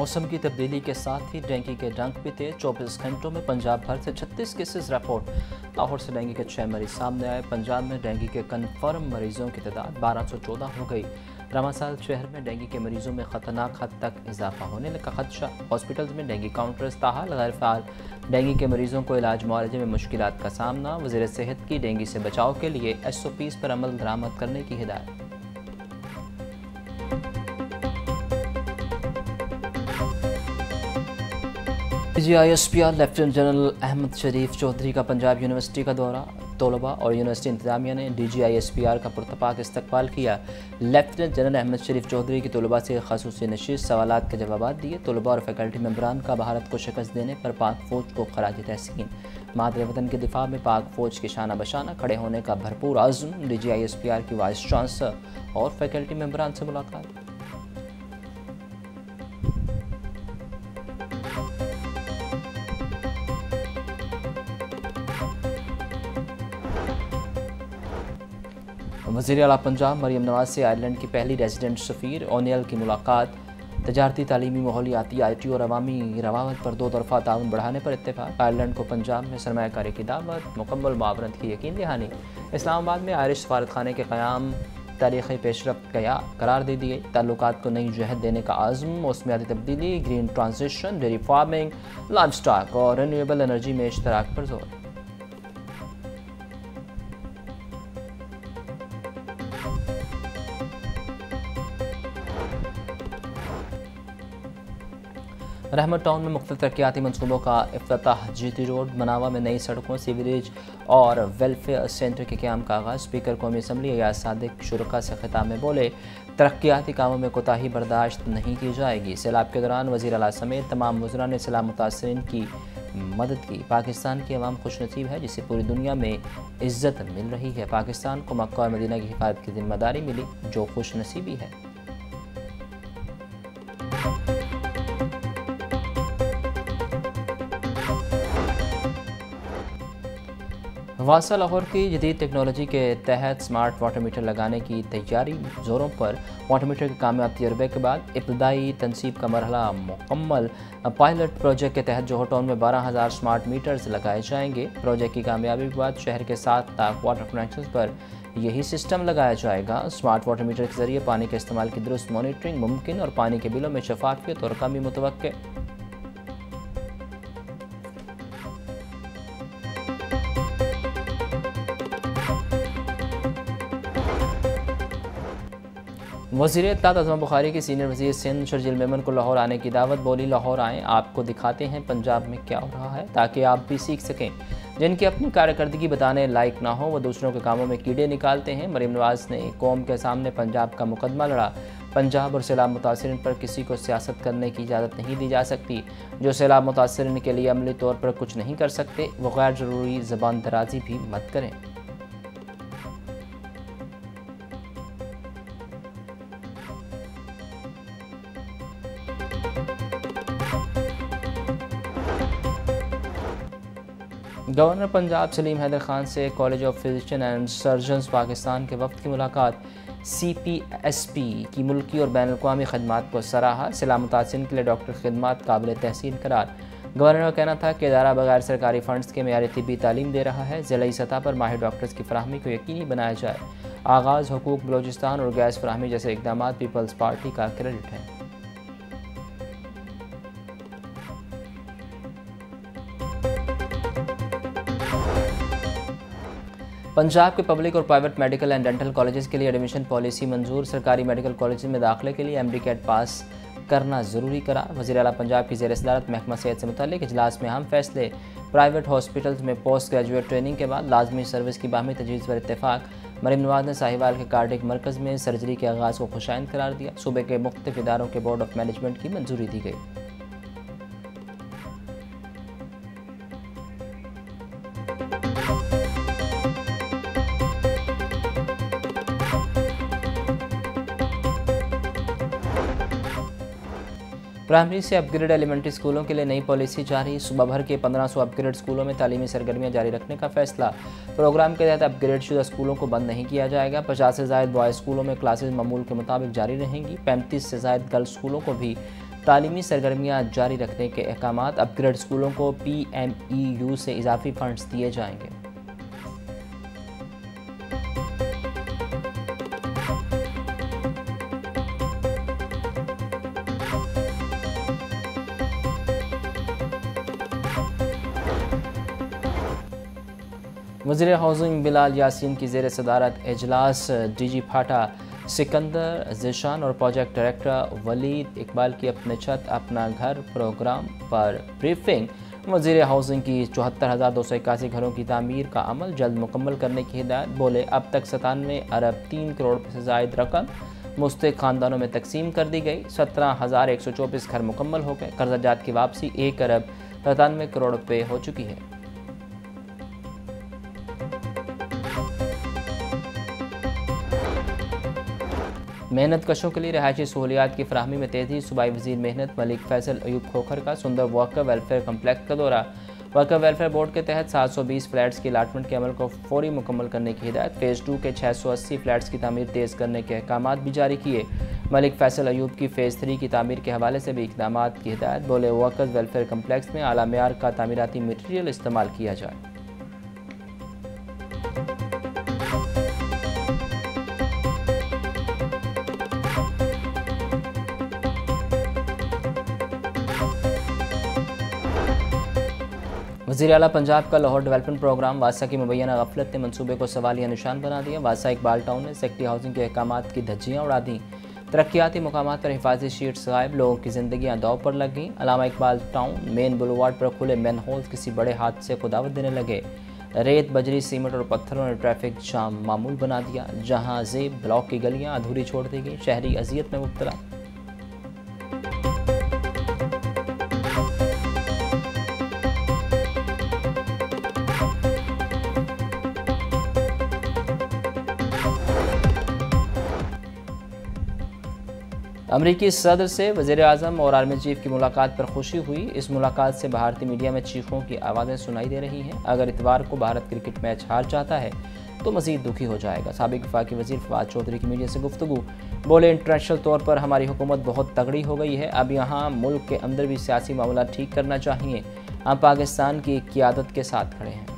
मौसम की तब्दीली के साथ ही डेंगू के डंक भी थे। 24 घंटों में पंजाब भर से 36 केसेस रिपोर्ट। लाहौर से डेंगू के 6 मरीज सामने आए। पंजाब में डेंगू के कन्फर्म मरीजों की तादाद 1214 हो गई। रामासाल शहर में डेंगू के मरीजों में खतरनाक हद तक इजाफा होने का खदशा। हॉस्पिटल्स में डेंगू काउंटर्स ताहाल गैर फ़ाल। डेंगू के मरीजों को इलाज मुआलजे में मुश्किलात का सामना। वज़ीर सेहत की डेंगू से बचाव के लिए SOPs पर अमल दरामद करने की हिदायत। DGISPR लेफ्टिनेंट जनरल अहमद शरीफ चौधरी का पंजाब यूनिवर्सिटी का दौरा। तलबा और यूनिवर्सिटी इंतजामिया ने DGISPR का पुरतपाक इस्तकबाल किया। लेफ्टिनेंट जनरल अहमद शरीफ चौधरी की तलबा से ख़ासूसी नशिस्त सवालात के जवाब दिए। तलबा और फैकल्टी मेम्बरान का भारत को शिकस्त देने पर पाक फ़ौज को खराज तहसीन। मादरे वतन के दिफा में पाक फ़ौज के शाना बशाना खड़े होने का भरपूर आज़म। DGISPR की वाइस चांसलर और फैकल्टी मेम्बरान से मुलाकात। वज़ीर आला पंजाब मरीम नवाज से आयरलैंड की पहली रेजिडेंट सफ़ीर ओनियल की मुलाकात। तजारती, तालीमी, माहौलियाती, IT और अवामी रवावत पर दो तरफ़ा ताउन बढ़ाने पर इत्तेफाक। आयरलैंड को पंजाब में सरमायाकारी की दावत। मुकम्मल मुआवनत की यकीन दहानी। इस्लामाबाद में आयरिश सफारतखाने के क़याम तारीख़ी पेशरफ्त करार दे दिए। ताल्लुकात को नई जहत देने का आज़म। मौसमियाती तब्दीली, green transition, dairy farming, live stock और रिन्यूएबल एनर्जी में इश्तराक पर जोर। रहमत टाउन में मुख्तलिफ तरक्याती मनसूबों का इफ्तिताह। GT रोड, मनावा में नई सड़कों, सीवरेज और वेलफेयर सेंटर के क़याम का आगाज़। स्पीकर कौमी असम्बली अयाज सादिक शुरका से खिताब में बोले, तरक्याती कामों में कोताही बर्दाश्त नहीं की जाएगी। सैलाब के दौरान वज़ीर आला समेत तमाम वज़रा ने सैलाब मुतासरीन की मदद की। पाकिस्तान की अवाम खुशनसीब है जिसे पूरी दुनिया में इज़्ज़त मिल रही है। पाकिस्तान को मक्का और मदीना की हिफाजत की जिम्मेदारी मिली, जो खुशनसीबी है। वासा लाहौर की जदीद टेक्नोलॉजी के तहत स्मार्ट वाटर मीटर लगाने की तैयारी ज़ोरों पर। वाटर मीटर के कामयाब तजर्बे के बाद इब्तदाई तनसीब का मरहला मुकम्मल। पायलट प्रोजेक्ट के तहत जोहर टाउन में 12,000 स्मार्ट मीटर्स लगाए जाएंगे। प्रोजेक्ट की कामयाबी के बाद शहर के 7 लाख वाटर कनेक्शन पर यही सिस्टम लगाया जाएगा। स्मार्ट वाटर मीटर के जरिए पानी के इस्तेमाल की दुरुस्त मॉनिटरिंग मुमकिन और पानी के बिलों में शफाफियत और कमी मुतवक्के। वज़ीर इत्तलात अज़मा बुखारी की सीनियर वज़ीर सिंध शर्जील मेमन को लाहौर आने की दावत। बोली, लाहौर आएँ, आपको दिखाते हैं पंजाब में क्या हो रहा है, ताकि आप भी सीख सकें। जिनकी अपनी कारकर्दगी बताने लायक ना हो, वह दूसरों के कामों में कीड़े निकालते हैं। मरीम नवाज ने कौम के सामने पंजाब का मुकदमा लड़ा। पंजाब और सैलाब मुतासरीन पर किसी को सियासत करने की इजाज़त नहीं दी जा सकती। जो सैलाब मुतासरीन के लिए अमली तौर पर कुछ नहीं कर सकते, वो गैर ज़रूरी ज़बान दराजी भी मत करें। गवर्नर पंजाब सलीम हैदर खान से college of physician and surgeons Pakistan के वफ्द की मुलाकात। CPSP की मुल्की और बैन अवी खदमात को सराहा। सैलाब मुतासिरीन के लिए डॉक्टर खिदमात काबिल तहसीन करार। गवर्नर का कहना था कि इदारा बगैर सरकारी फंड्स के मेयारी तिब्बी तालीम दे रहा है। ज़िलाई सतह पर माहिर डॉक्टर्स की फराहमी को यकीनी बनाया जाए। आगाज़ हुकूक बलोचिस्तान और गैस फराहमी जैसे इकदाम पीपल्स पार्टी का क्रेडिट है। पंजाब के पब्लिक और private medical and dental colleges के लिए एडमिशन पॉलिसी मंजूर। सरकारी मेडिकल कॉलेज में दाखिले के लिए MD-CAT पास करना ज़रूरी करार। वज़ीर आला पंजाब की ज़ेर सदारत महकमा सेहत से मुताल्लिक़ इजलास में अहम फैसले। प्राइवेट हॉस्पिटल्स में पोस्ट ग्रेजुएट ट्रेनिंग के बाद लाजमी सर्विस की बाहमी तजवीज़ पर इत्तेफाक। मरीम नवाज ने साहिवाल के कार्डिक मरकज़ में सर्जरी के आगाज़ को खुशाइंद करार दिया। सूबे के मुख्तलिफ इदारों के बोर्ड ऑफ मैनेजमेंट की मंजूरी दी गई। प्राइमरी से अपग्रेड एलिमेंट्री स्कूलों के लिए नई पॉलिसी जारी। सुबह भर के 1500 अपग्रेड स्कूलों में तालीमी सरगर्मियाँ जारी रखने का फैसला। प्रोग्राम के तहत अपग्रेड शुदा स्कूलों को बंद नहीं किया जाएगा। 50 से ज़ायद बॉयज़ स्कूलों में क्लासेज मामूल के मुताबिक जारी रहेंगी। 35 से ज़ायद गर्ल्स स्कूलों को भी तालीमी सरगर्मियाँ जारी रखने के अहकामात। अपग्रेड स्कूलों को PMEU से इजाफी फंड्स दिए जाएंगे। वज़ीर हाउसिंग बिलाल यासीन की ज़ेर सदारत इजलास। DG फाटा सिकंदर ज़ीशान और प्रोजेक्ट डायरेक्टर वलीद इकबाल की अपने छत अपना घर प्रोग्राम पर ब्रीफिंग। वज़ीर हाउसिंग की 74,281 घरों की तामीर का अमल जल्द मुकम्मल करने की हिदायत। बोले अब तक 97 अरब 3 करोड़ से ज़ायद रकम मुस्तहिक़ ख़ानदानों में तकसीम कर दी गई। 17,124 घर मुकम्मल हो गए। कर्ज़ात की वापसी 1 अरब 93 करोड़ रुपये हो चुकी है। मेहनत कशों के लिए रहायशी सहूलियात की फराहमी में तेज़ी। सूबाई वज़ीर मेहनत मलिक फैसल अयूब खोखर का सुंदर वर्कर वेलफेयर कम्प्लेक्स का दौरा। वर्कर वेलफेयर बोर्ड के तहत 720 फ्लैट्स की अलाटमेंट के अमल को फौरी मुकम्मल करने की हिदायत। फ़ेज़ 2 के 680 फ्लैट्स की तामीर तेज़ करने के अहकामात भी जारी किए। मलिक फैसल अयूब की फ़ेज़ 3 की तामीर के हवाले से भी इक़दामात की हिदायत। बोले वर्कर्स वेलफेयर कम्प्लेक्स में आला मेयार का तामीराती मटीरियल इस्तेमाल किया जाए। वज़ीर आला पंजाब का लाहौर डेवलपमेंट प्रोग्राम वासा की मुबैना गफलत ने मनसूबे को सवालिया निशान बना दिया। वासा इकबाल टाउन ने सेक्टरी हाउसिंग के अहकामात की धज्जियाँ उड़ा दी। तरक्याती मकामात पर हिफाजती शीट्स गायब। लोगों की जिंदगियाँ दांव पर लग गईं। Allama Iqbal town main boulevard पर खुले मैन होल्स किसी बड़े हादसे को दावत देने लगे। रेत बजरी सीमेंट और पत्थरों ने ट्रैफिक जाम मामूल बना दिया। जहाँ जेब ब्लॉक की गलियाँ अधूरी छोड़ दी गई। शहरी अजियत में मुब्तला। अमरीकी सदर से वज़ीर आज़म और आर्मी चीफ की मुलाकात पर खुशी हुई। इस मुलाकात से भारतीय मीडिया में चीखों की आवाज़ें सुनाई दे रही हैं। अगर इतवार को भारत क्रिकेट मैच हार जाता है तो मज़ीद दुखी हो जाएगा। साबिक वफाकी वज़ीर फवाद चौधरी की मीडिया से गुफ्तगू। बोले इंटरनेशनल तौर पर हमारी हुकूमत बहुत तगड़ी हो गई है। अब यहाँ मुल्क के अंदर भी सियासी मामला ठीक करना चाहिए। हम पाकिस्तान की क़ियादत के साथ खड़े हैं।